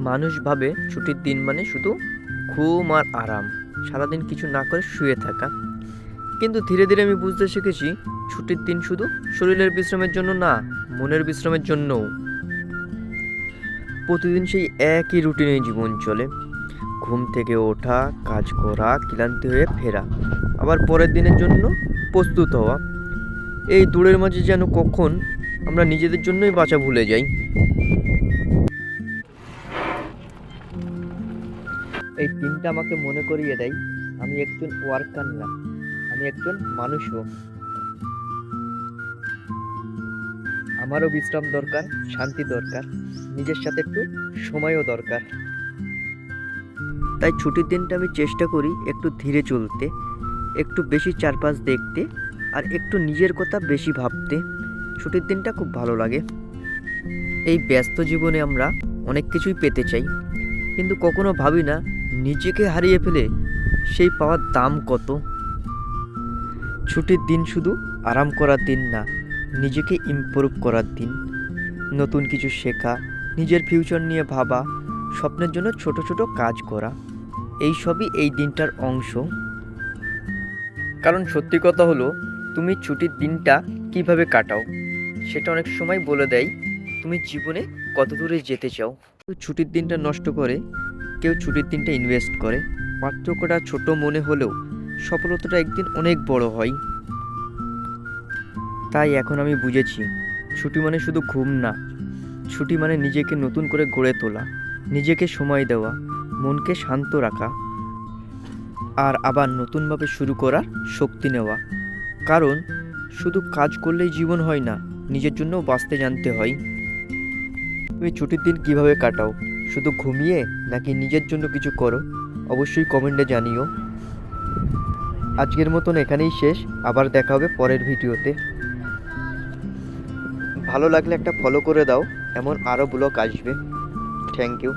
মানুষ ভাবে ছুটির দিন মানে শুধু ঘুম আর আরাম, সারাদিন কিছু না করে শুয়ে থাকা। কিন্তু ধীরে ধীরে আমি বুঝতে শিখেছি ছুটির দিন শুধু শরীরের বিশ্রামের জন্য না, মনের বিশ্রামের জন্যও। প্রতিদিন সেই একই রুটিনে জীবন চলে, ঘুম থেকে ওঠা, কাজ করা, ক্লান্তি হয়ে ফেরা, আবার পরের দিনের জন্য প্রস্তুত হওয়া। এই দৌড়ের মাঝে যেন কখন আমরা নিজেদের জন্যই বাঁচা ভুলে যাই। এই দিনটা আমাকে মনে করিয়ে দেয় আমি একজন ওয়ার্কার না, আমি একজন মানুষও। আমারও বিশ্রাম দরকার, শান্তি দরকার, নিজের সাথে একটু সময়ও দরকার। তাই ছুটির দিনটা আমি চেষ্টা করি একটু ধীরে চলতে, একটু বেশি চারপাশ দেখতে, আর একটু নিজের কথা বেশি ভাবতে। ছুটির দিনটা খুব ভালো লাগে। এই ব্যস্ত জীবনে আমরা অনেক কিছুই পেতে চাই, কিন্তু কখনো ভাবি না নিজেকে হারিয়ে ফেলে সেই পাওয়ার দাম কত। ছুটির দিন শুধু আরাম করার দিন না, নিজেকে ইমপ্রুভ করার দিন। নতুন কিছু শেখা, নিজের ফিউচার নিয়ে ভাবা, স্বপ্নের জন্য ছোট ছোট কাজ করা, এই সবই এই দিনটার অংশ। কারণ সত্যি কথা হলো, তুমি ছুটির দিনটা কিভাবে কাটাও সেটা অনেক সময় বলে দেয় তুমি জীবনে কত দূরে যেতে চাও। কেউ ছুটির দিনটা নষ্ট করে, কেউ ছুটির দিনটা ইনভেস্ট করে। পার্থক্যটা ছোট মনে হলেও সফলতাটা একদিন অনেক বড় হয়। তাই এখন আমি বুঝেছি, ছুটি মানে শুধু ঘুম না, ছুটি মানে নিজেকে নতুন করে গড়ে তোলা, নিজেকে সময় দেওয়া, মনকে শান্ত রাখা, আর আবার নতুনভাবে শুরু করার শক্তি নেওয়া। কারণ শুধু কাজ করলেই জীবন হয় না, নিজের জন্যও বাঁচতে জানতে হয়। তুমি ছুটির দিন কিভাবে কাটাও? শুধু ঘুমিয়ে নাকি নিজের জন্য কিছু করো? অবশ্যই কমেন্টে জানিও। আজকের মতন এখানেই শেষ, আবার দেখা হবে পরের ভিডিওতে। ভালো লাগলে একটা ফলো করে দাও, এমন আরও ব্লগ আসবে। Thank you.